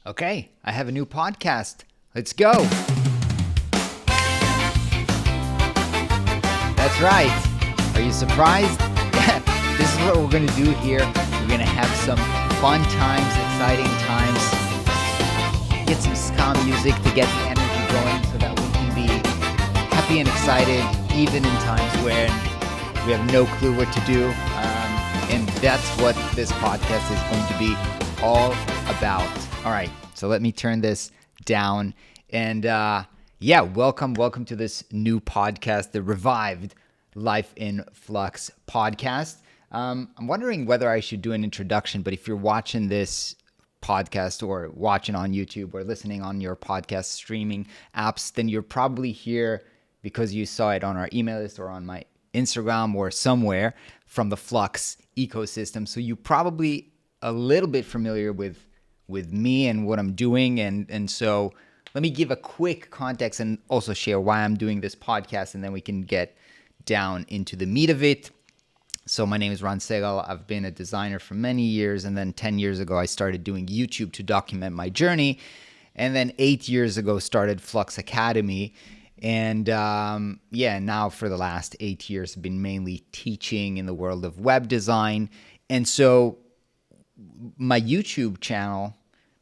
Okay, I have a new podcast. Let's go. That's right. Are you surprised? This is what we're going to do here. We're going to have some fun times, exciting times. Get some ska music to get the energy going so that we can be happy and excited even in times when we have no clue what to do. And that's what this podcast is going to be all about. All right, so let me turn this down. And welcome to this new podcast, the revived Life in Flux podcast. I'm wondering whether I should do an introduction, but if you're watching this podcast or watching on YouTube or listening on your podcast streaming apps, then you're probably here because you saw it on our email list or on my Instagram or somewhere from the Flux ecosystem. So you're probably a little bit familiar with me and what I'm doing. And so let me give a quick context and also share why I'm doing this podcast, and then we can get down into the meat of it. So my name is Segall. I've been a designer for many years, and then 10 years ago, I started doing YouTube to document my journey. And then 8 years ago, started Flux Academy. And now for the last 8 years, I've been mainly teaching in the world of web design. And so my YouTube channel,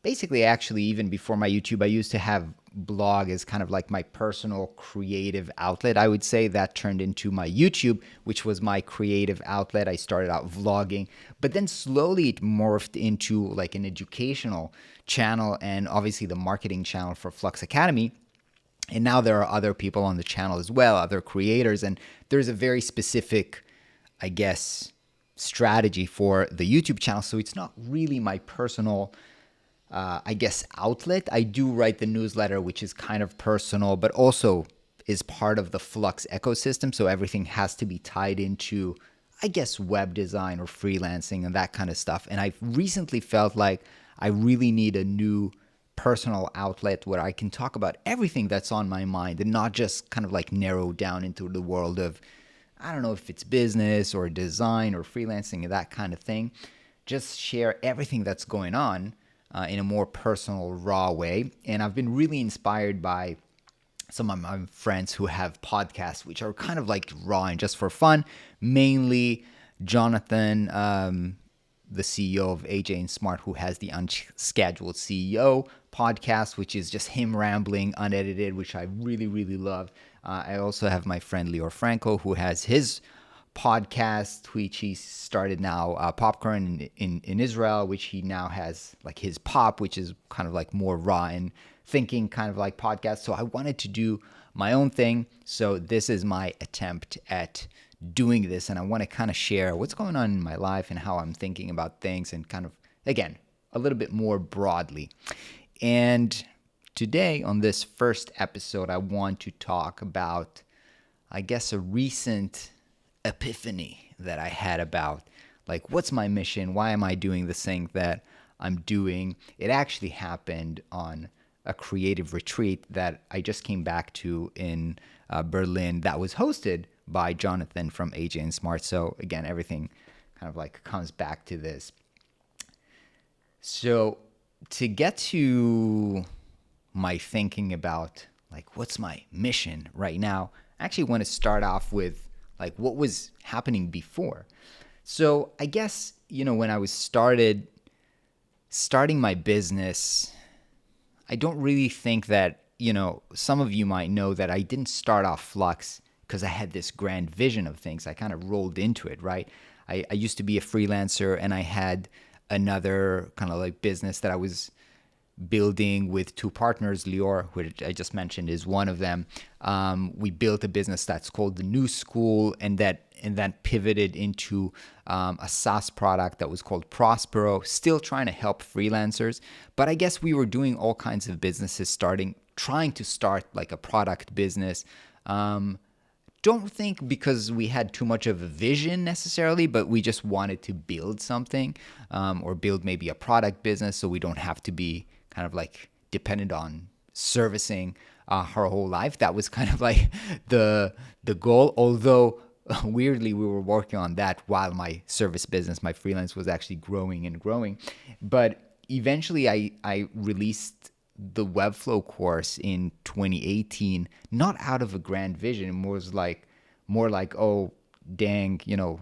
basically, actually, even before my YouTube, I used to have blog as kind of like my personal creative outlet. I would say that turned into my YouTube, which was my creative outlet. I started out vlogging, but then slowly it morphed into like an educational channel and obviously the marketing channel for Flux Academy. And now there are other people on the channel as well, other creators, and there's a very specific, I guess, strategy for the YouTube channel. So it's not really my personal outlet. I do write the newsletter, which is kind of personal, but also is part of the Flux ecosystem. So everything has to be tied into, I guess, web design or freelancing and that kind of stuff. And I've recently felt like I really need a new personal outlet where I can talk about everything that's on my mind and not just kind of like narrow down into the world of, I don't know if it's business or design or freelancing and that kind of thing. Just share everything that's going on in a more personal, raw way. And I've been really inspired by some of my friends who have podcasts, which are kind of like raw and just for fun. Mainly Jonathan, the CEO of AJ and Smart, who has the Unscheduled CEO podcast, which is just him rambling, unedited, which I really, really love. I also have my friend Lior Franco, who has his podcast, which he started now, Popcorn in Israel, which he now has like his pop, which is kind of like more raw and thinking kind of like podcast. So I wanted to do my own thing. So this is my attempt at doing this. And I want to kind of share what's going on in my life and how I'm thinking about things and kind of, again, a little bit more broadly. And today on this first episode, I want to talk about, I guess, a recent epiphany that I had about like, what's my mission? Why am I doing this thing that I'm doing? It actually happened on a creative retreat that I just came back to in Berlin that was hosted by Jonathan from AJ and Smart. So again, everything kind of like comes back to this. So to get to my thinking about like, what's my mission right now, I actually want to start off with like what was happening before. So I guess, when I was starting my business, I don't really think that, some of you might know that I didn't start off Flux because I had this grand vision of things. I kind of rolled into it, right? I used to be a freelancer, and I had another kind of like business that I was building with two partners. Lior, which I just mentioned, is one of them. We built a business that's called the New School, and that pivoted into a SaaS product that was called Prospero, still trying to help freelancers. But I guess we were doing all kinds of businesses, trying to start like a product business. Don't think because we had too much of a vision necessarily, but we just wanted to build something or build maybe a product business so we don't have to be kind of like dependent on servicing her whole life. That was kind of like the goal. Although weirdly, we were working on that while my service business, my freelance, was actually growing and growing. But eventually I released the Webflow course in 2018, not out of a grand vision. It was like more like, oh, dang,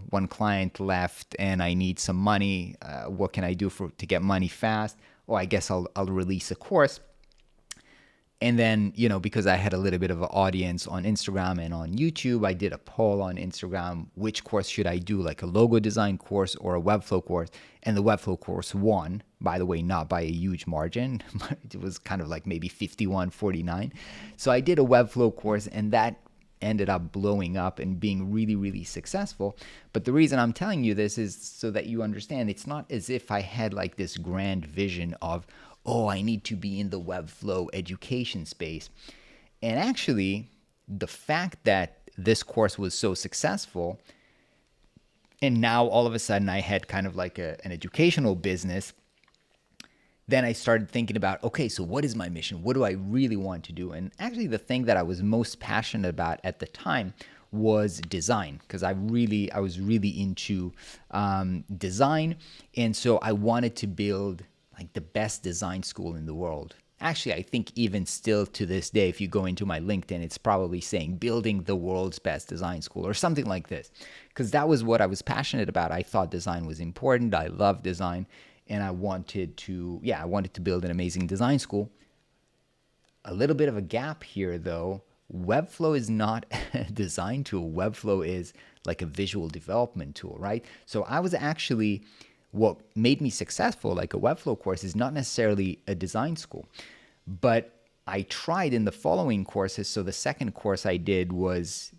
one client left and I need some money. What can I do to get money fast? Oh, I guess I'll release a course. And then, because I had a little bit of an audience on Instagram and on YouTube, I did a poll on Instagram, which course should I do, like a logo design course or a Webflow course? And the Webflow course won, by the way, not by a huge margin. It was kind of like maybe 51-49. So I did a Webflow course, and that ended up blowing up and being really, really successful. But the reason I'm telling you this is so that you understand it's not as if I had like this grand vision of, oh, I need to be in the Webflow education space. And actually, the fact that this course was so successful, and now all of a sudden I had kind of like an educational business, then I started thinking about, okay, so what is my mission? What do I really want to do? And actually, the thing that I was most passionate about at the time was design, because I was really into design. And so I wanted to build like the best design school in the world. Actually, I think even still to this day, if you go into my LinkedIn, it's probably saying building the world's best design school or something like this, because that was what I was passionate about. I thought design was important. I love design, and I wanted to build an amazing design school. A little bit of a gap here, though. Webflow is not a design tool. Webflow is like a visual development tool, right? So I was actually, what made me successful, like a Webflow course, is not necessarily a design school. But I tried in the following courses. So the second course I did was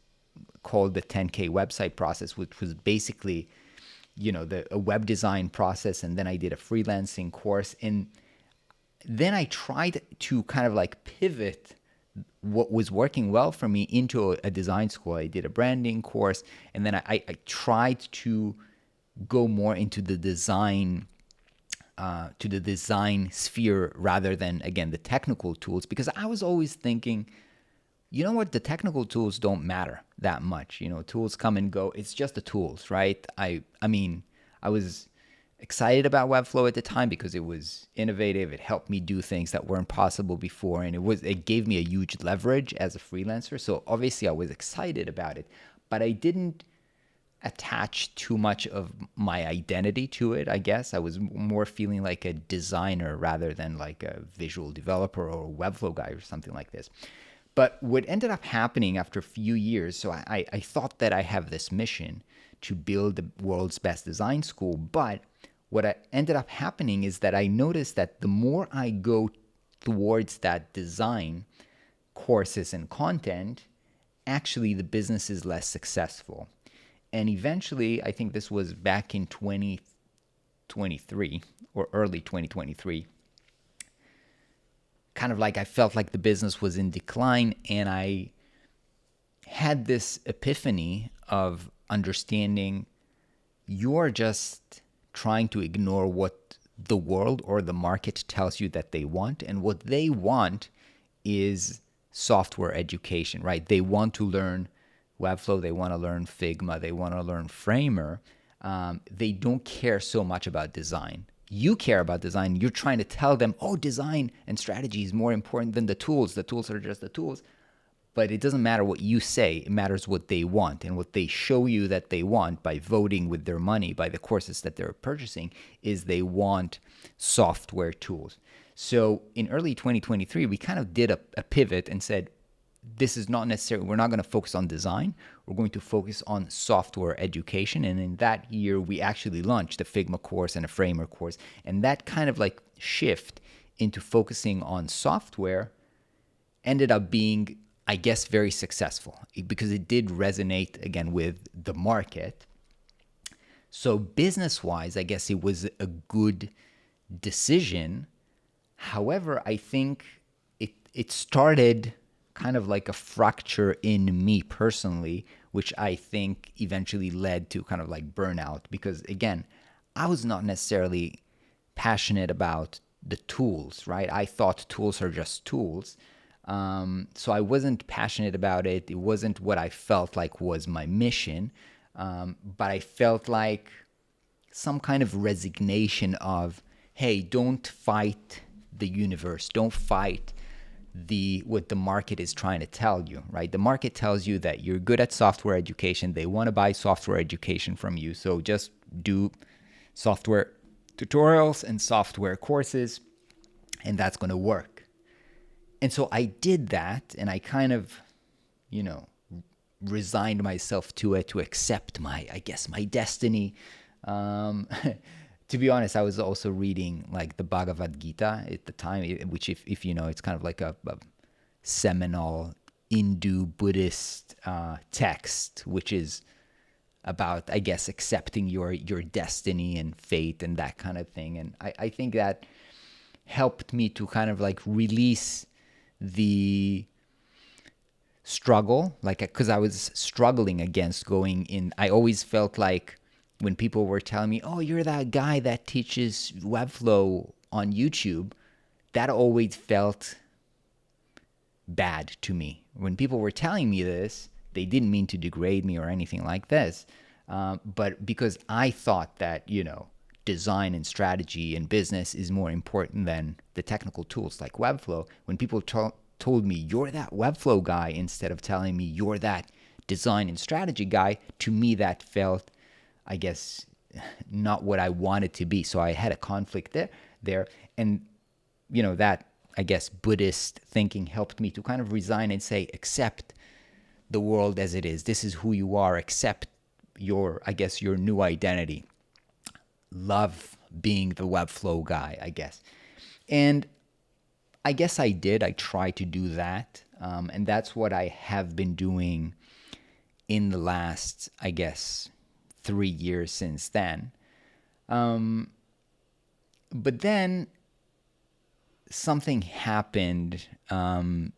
called the 10K website process, which was basically, a web design process. And then I did a freelancing course. And then I tried to kind of like pivot what was working well for me into a design school. I did a branding course, and then I tried to go more into the design sphere rather than, again, the technical tools, because I was always thinking, you know what, the technical tools don't matter that much. Tools come and go. It's just the tools, right? I mean, I was excited about Webflow at the time because it was innovative. It helped me do things that weren't possible before, and it gave me a huge leverage as a freelancer. So obviously I was excited about it, but I didn't attach too much of my identity to it, I guess. I was more feeling like a designer rather than like a visual developer or a Webflow guy or something like this. But what ended up happening after a few years, so I thought that I have this mission to build the world's best design school, but what ended up happening is that I noticed that the more I go towards that design courses and content, actually the business is less successful. And eventually, I think this was back in 2023 or early 2023, kind of like I felt like the business was in decline, and I had this epiphany of understanding you're just trying to ignore what the world or the market tells you that they want. And what they want is software education, right? They want to learn Webflow, they want to learn Figma, they want to learn Framer. They don't care so much about design. You care about design. You're trying to tell them, oh, design and strategy is more important than the tools. The tools are just the tools. But it doesn't matter what you say. It matters what they want. And what they show you that they want by voting with their money, by the courses that they're purchasing, is they want software tools. So in early 2023, we kind of did a pivot and said, this is not necessarily, we're not going to focus on design. We're going to focus on software education. And in that year, we actually launched a Figma course and a Framer course. And that kind of like shift into focusing on software ended up being, I guess, very successful because it did resonate, again, with the market. So business-wise, I guess it was a good decision. However, I think it started kind of like a fracture in me personally, which I think eventually led to kind of like burnout because, again, I was not necessarily passionate about the tools, right? I thought tools are just tools. So I wasn't passionate about it. It wasn't what I felt like was my mission. But I felt like some kind of resignation of, hey, don't fight the universe. Don't fight what the market is trying to tell you, right? The market tells you that you're good at software education. They want to buy software education from you. So just do software tutorials and software courses, and that's going to work. And so I did that, and I kind of, resigned myself to it, to accept my destiny. To be honest, I was also reading like the Bhagavad Gita at the time, which if you know, it's kind of like a seminal Hindu Buddhist text, which is about, I guess, accepting your destiny and fate and that kind of thing. And I think that helped me to kind of like release the struggle, like, because I was struggling against going in. I always felt like when people were telling me, oh, you're that guy that teaches Webflow on YouTube, that always felt bad to me. When people were telling me this, they didn't mean to degrade me or anything like this. But because I thought that, design and strategy and business is more important than the technical tools like Webflow, when people told me, you're that Webflow guy, instead of telling me you're that design and strategy guy, to me that felt, I guess, not what I wanted to be. So I had a conflict there. And, that, I guess, Buddhist thinking helped me to kind of resign and say, accept the world as it is. This is who you are. Accept your new identity. Love being the Webflow guy, I guess. And I guess I did. I tried to do that. And that's what I have been doing in the last, I guess, 3 years since then. But then something happened in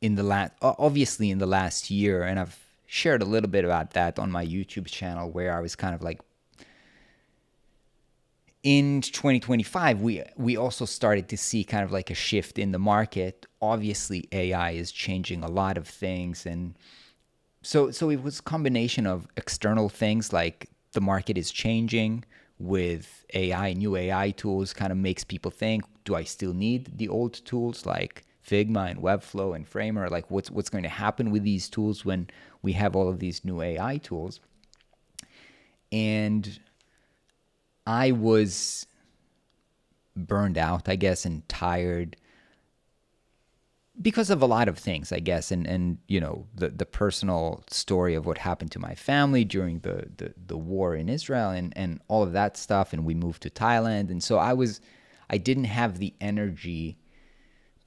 the last year, and I've shared a little bit about that on my YouTube channel, where I was kind of like, in 2025, we also started to see kind of like a shift in the market. Obviously, AI is changing a lot of things, and so it was a combination of external things, like the market is changing with AI. New AI tools kind of makes people think, do I still need the old tools like Figma and Webflow and Framer? Like, what's going to happen with these tools when we have all of these new AI tools? And I was burned out, I guess, and tired because of a lot of things, I guess, and the personal story of what happened to my family during the war in Israel and all of that stuff. And we moved to Thailand, and so I didn't have the energy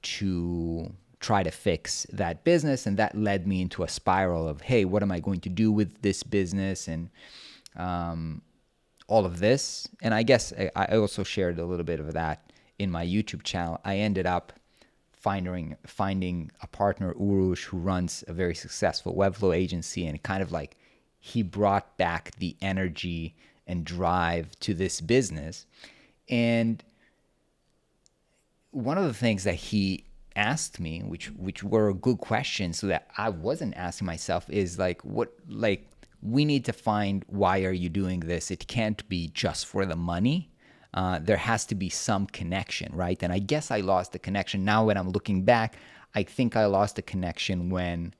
to try to fix that business, and that led me into a spiral of, hey, what am I going to do with this business, and all of this. And I guess I also shared a little bit of that in my YouTube channel. I ended up finding a partner, Urush, who runs a very successful Webflow agency, and kind of like he brought back the energy and drive to this business. And one of the things that he asked me, which were good questions, so that I wasn't asking myself, is like, we need to find, why are you doing this? It can't be just for the money. There has to be some connection, right? And I guess I lost the connection. Now when I'm looking back, I think I lost the connection when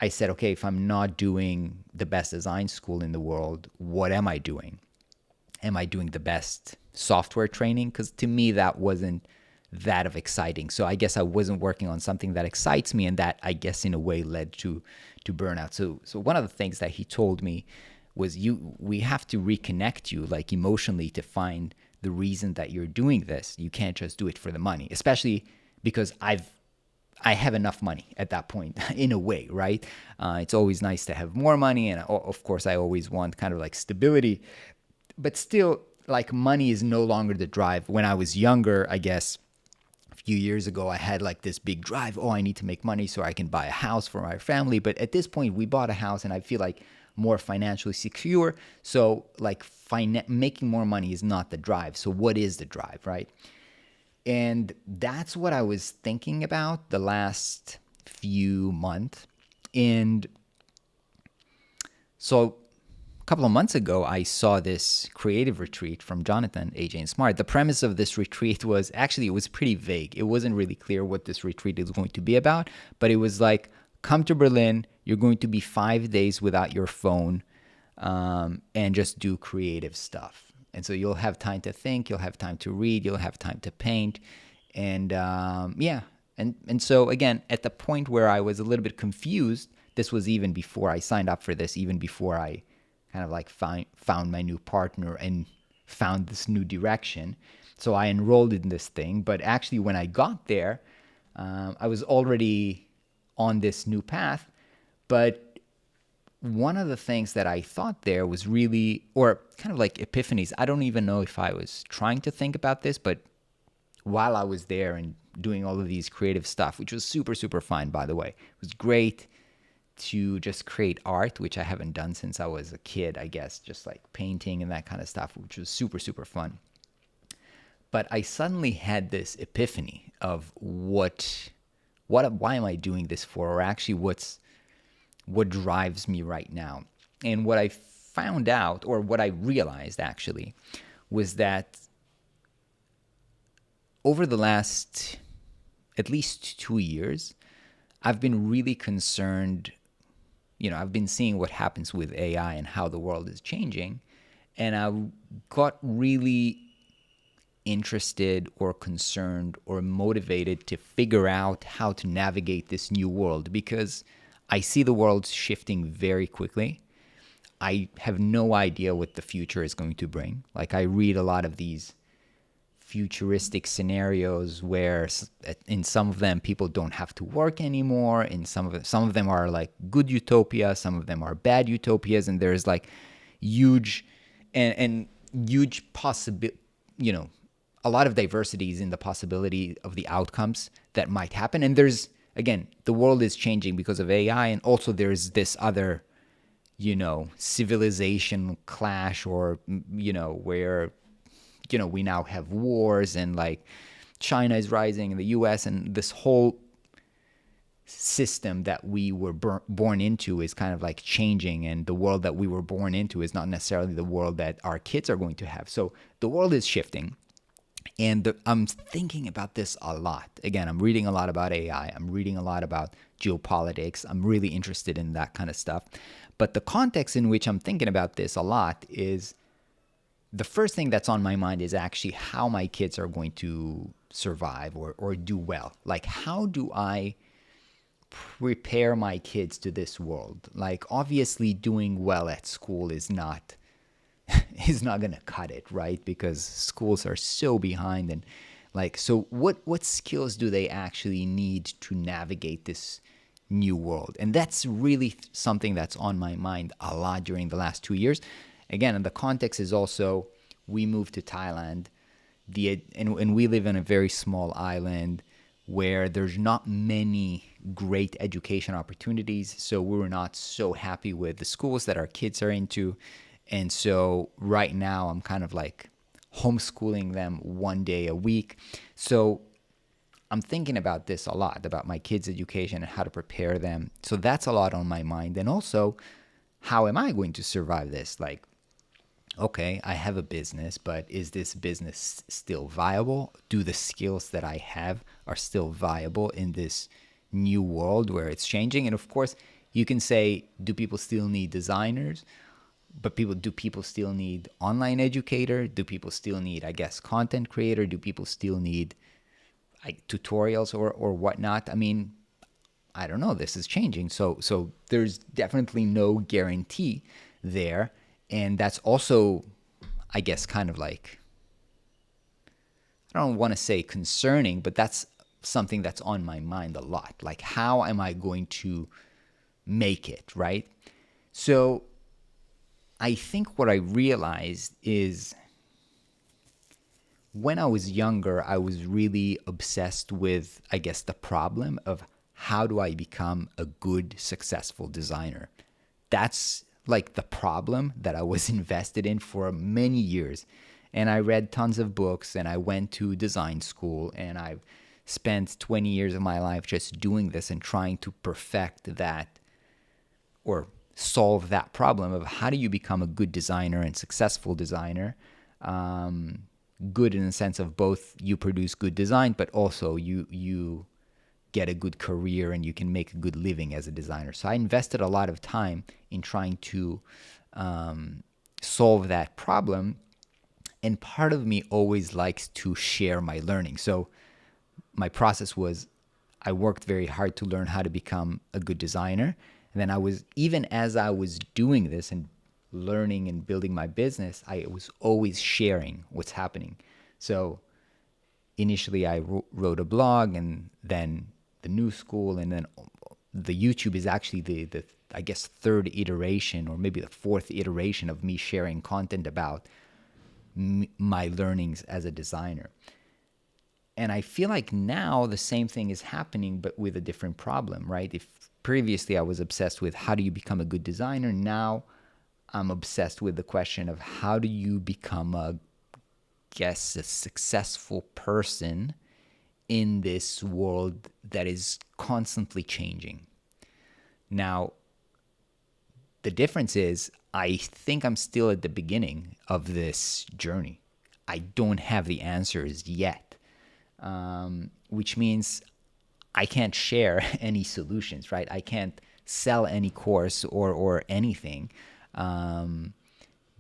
I said, okay, if I'm not doing the best design school in the world, what am I doing? Am I doing the best software training? Because to me, that wasn't that of exciting. So I guess I wasn't working on something that excites me, and that, I guess, in a way led to burnout. So one of the things that he told me was, we have to reconnect you, like, emotionally, to find the reason that you're doing this. You can't just do it for the money, especially because I have enough money at that point, in a way, right? It's always nice to have more money, and of course I always want kind of like stability, but still, like, money is no longer the drive. When I was younger, I guess a few years ago, I had like this big drive. Oh, I need to make money so I can buy a house for my family. But at this point, we bought a house, and I feel like more financially secure. So like making more money is not the drive. So what is the drive, right? And that's what I was thinking about the last few months. And so a couple of months ago, I saw this creative retreat from Jonathan, AJ and Smart. The premise of this retreat was actually, it was pretty vague. It wasn't really clear what this retreat is going to be about, but it was like, come to Berlin, you're going to be 5 days without your phone, and just do creative stuff. And so you'll have time to think, you'll have time to read, you'll have time to paint. And yeah. And so again, at the point where I was a little bit confused, this was even before I signed up for this, even before I kind of like found my new partner and found this new direction. So I enrolled in this thing. But actually, when I got there, I was already on this new path. But one of the things that I thought there was really, or kind of like epiphanies, I don't even know if I was trying to think about this, but while I was there and doing all of these creative stuff, which was super, super fun, by the way, it was great to just create art, which I haven't done since I was a kid, I guess, just like painting and that kind of stuff, which was super, super fun. But I suddenly had this epiphany of why am I doing this for, or actually what drives me right now. And what I found out, or what I realized actually, was that over the last at least 2 years, I've been really concerned. I've been seeing what happens with AI and how the world is changing. And I got really interested or concerned or motivated to figure out how to navigate this new world, because I see the world shifting very quickly. I have no idea what the future is going to bring. Like, I read a lot of these futuristic scenarios where in some of them people don't have to work anymore, in some of them are like good utopia, some of them are bad utopias, and there's like huge and huge possibility, a lot of diversities in the possibility of the outcomes that might happen. And there's, again, the world is changing because of AI, and also there's this other civilization clash, or where we now have wars, and like China is rising in the US, and this whole system that we were born into is kind of like changing, and the world that we were born into is not necessarily the world that our kids are going to have. So the world is shifting, and I'm thinking about this a lot. Again, I'm reading a lot about AI. I'm reading a lot about geopolitics. I'm really interested in that kind of stuff. But the context in which I'm thinking about this a lot is, the first thing that's on my mind is actually how my kids are going to survive or do well. Like, how do I prepare my kids to this world? Like, obviously doing well at school is not going to cut it, right? Because schools are so behind. And like, so what skills do they actually need to navigate this new world? And that's really something that's on my mind a lot during the last 2 years. Again, and the context is also, we moved to Thailand, and we live in a very small island where there's not many great education opportunities. So we were not so happy with the schools that our kids are into. And so right now I'm kind of like homeschooling them 1 day a week. So I'm thinking about this a lot, about my kids' education and how to prepare them. So that's a lot on my mind. And also, how am I going to survive this? Like, okay, I have a business, but is this business still viable? Do the skills that I have are still viable in this new world where it's changing? And of course, you can say, do people still need designers? But do people still need online educator? Do people still need, I guess, content creator? Do people still need tutorials or whatnot? I mean, I don't know. This is changing. So there's definitely no guarantee there. And that's also, I guess, kind of like, I don't want to say concerning, but that's something that's on my mind a lot. Like, how am I going to make it, right? So I think what I realized is, when I was younger, I was really obsessed with, I guess, the problem of how do I become a good, successful designer? That's like the problem that I was invested in for many years. And I read tons of books, and I went to design school, and I've spent 20 years of my life just doing this and trying to perfect that, or solve that problem of how do you become a good designer and successful designer. Good in the sense of both you produce good design, but also you get a good career and you can make a good living as a designer. So I invested a lot of time in trying to solve that problem. And part of me always likes to share my learning. So my process was I worked very hard to learn how to become a good designer. And then even as I was doing this and learning and building my business, I was always sharing what's happening. So initially I wrote a blog, and then the new school, and then the YouTube is actually the I guess third iteration, or maybe the fourth iteration of me sharing content about my learnings as a designer. And I feel like now the same thing is happening, but with a different problem, right? If previously I was obsessed with how do you become a good designer, now I'm obsessed with the question of how do you become a successful person in this world that is constantly changing. Now, the difference is I think I'm still at the beginning of this journey. I don't have the answers yet, which means I can't share any solutions, right? I can't sell any course or anything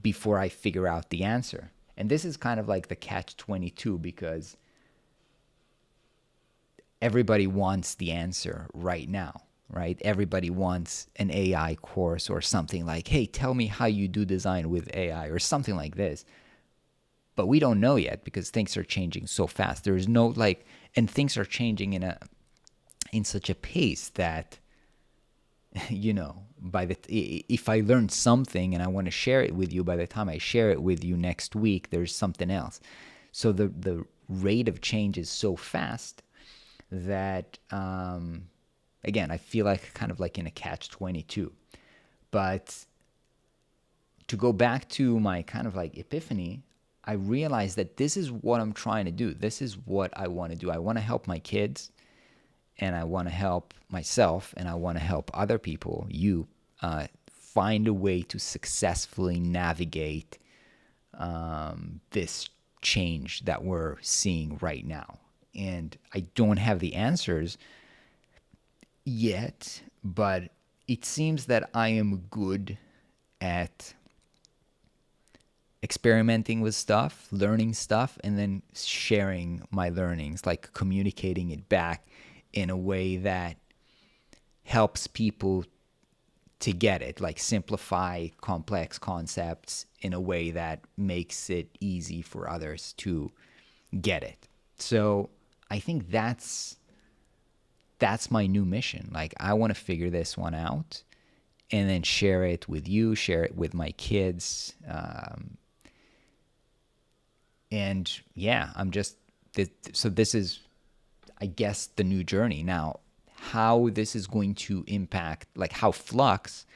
before I figure out the answer. And this is kind of like the catch-22, because everybody wants the answer right now, right? Everybody wants an AI course or something like, hey, tell me how you do design with AI or something like this. But we don't know yet because things are changing so fast. There is no and things are changing in such a pace that, if I learn something and I want to share it with you, by the time I share it with you next week, there's something else. So the rate of change is so fast that, again, I feel like kind of like in a catch-22. But to go back to my kind of like epiphany, I realized that this is what I'm trying to do. This is what I want to do. I want to help my kids, and I want to help myself, and I want to help other people, find a way to successfully navigate this change that we're seeing right now. And I don't have the answers yet, but it seems that I am good at experimenting with stuff, learning stuff, and then sharing my learnings, like communicating it back in a way that helps people to get it, like simplify complex concepts in a way that makes it easy for others to get it. So I think that's my new mission. Like, I want to figure this one out and then share it with you, share it with my kids. And yeah, so this is, I guess, the new journey. Now, how this is going to impact, like how Flux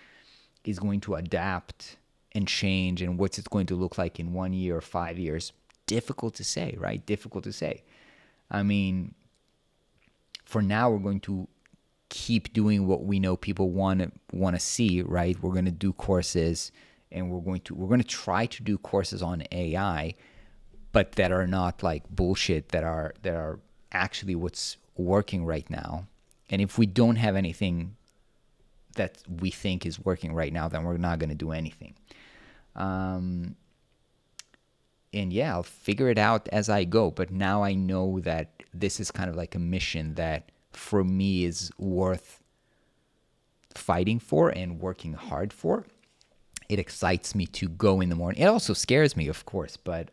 is going to adapt and change, and what's it going to look like in 1 year or 5 years, difficult to say, right? Difficult to say. I mean, for now, we're going to keep doing what we know people want to see, right? We're going to do courses, and we're going to try to do courses on AI, but that are not like bullshit, that are actually what's working right now. And if we don't have anything that we think is working right now, then we're not going to do anything. And yeah, I'll figure it out as I go. But now I know that this is kind of like a mission that for me is worth fighting for and working hard for. It excites me to go in the morning. It also scares me, of course, but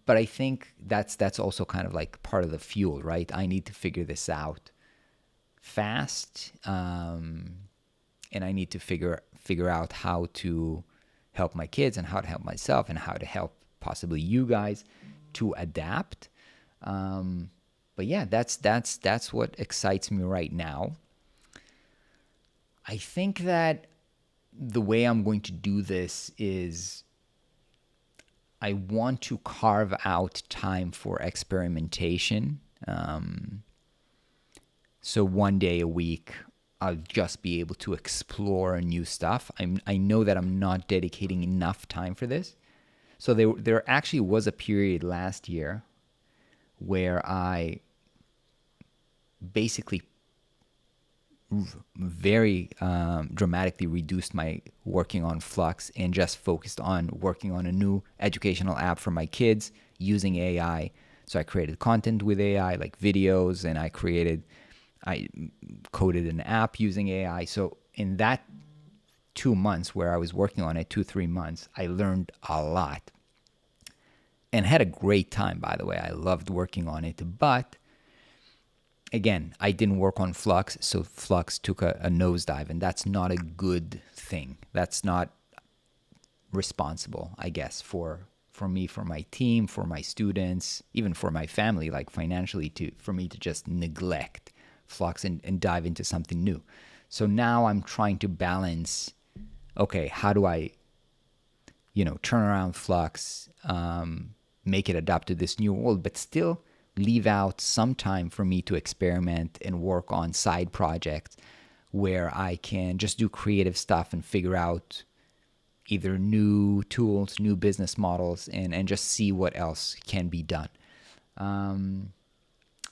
I think that's also kind of like part of the fuel, right? I need to figure this out fast, and I need to figure out how to help my kids and how to help myself and how to help possibly you guys to adapt. But yeah, that's what excites me right now. I think that the way I'm going to do this is I want to carve out time for experimentation. So 1 day a week I'll just be able to explore new stuff. I know that I'm not dedicating enough time for this. So there actually was a period last year where I basically very dramatically reduced my working on Flux and just focused on working on a new educational app for my kids using AI. So I created content with AI, like videos, and I coded an app using AI. So in that 2 months where I was working on it, 3 months, I learned a lot and had a great time, by the way. I loved working on it, but again, I didn't work on Flux, so Flux took a nosedive, and that's not a good thing. That's not responsible, I guess, for me, for my team, for my students, even for my family, like financially, for me to just neglect Flux and dive into something new. So now I'm trying to balance, okay, how do I, turn around Flux, make it adapt to this new world, but still leave out some time for me to experiment and work on side projects where I can just do creative stuff and figure out either new tools, new business models, and just see what else can be done.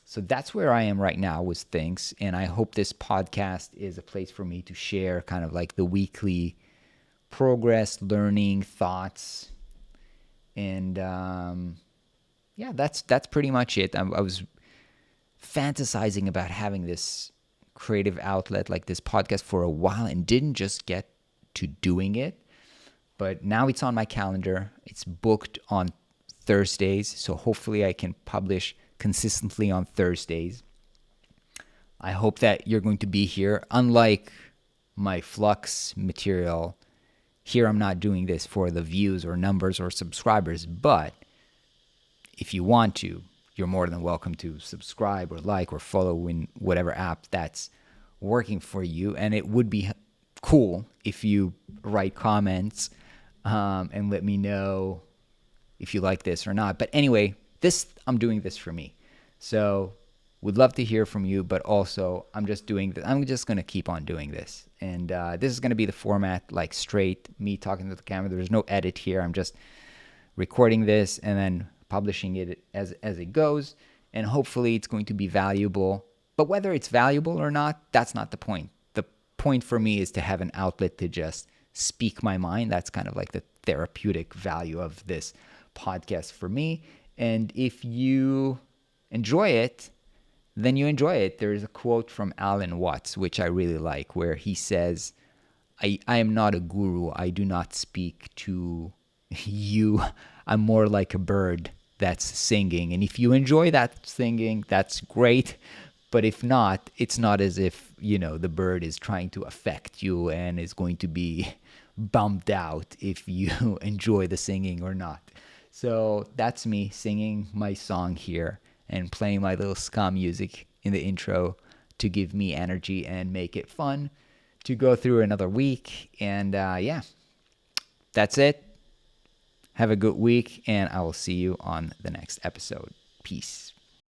So that's where I am right now with things. And I hope this podcast is a place for me to share kind of like the weekly progress, learning, thoughts. And yeah, that's pretty much it. I was fantasizing about having this creative outlet like this podcast for a while and didn't just get to doing it. But now it's on my calendar. It's booked on Thursdays, so hopefully I can publish consistently on Thursdays. I hope that you're going to be here. Unlike my Flux material, here I'm not doing this for the views or numbers or subscribers, but if you want to, you're more than welcome to subscribe or like or follow in whatever app that's working for you. And it would be cool if you write comments and let me know if you like this or not. But anyway, I'm doing this for me. So would love to hear from you, but also I'm just going to keep on doing this. And this is going to be the format, like straight me talking to the camera. There's no edit here. I'm just recording this and then publishing it as it goes. And hopefully it's going to be valuable. But whether it's valuable or not, that's not the point. The point for me is to have an outlet to just speak my mind. That's kind of like the therapeutic value of this podcast for me. And if you enjoy it, then you enjoy it. There is a quote from Alan Watts, which I really like, where he says, I am not a guru. I do not speak to you. I'm more like a bird that's singing. And if you enjoy that singing, that's great. But if not, it's not as if, the bird is trying to affect you and is going to be bummed out if you enjoy the singing or not. So that's me singing my song here and playing my little ska music in the intro to give me energy and make it fun to go through another week. And yeah, that's it. Have a good week, and I will see you on the next episode. Peace.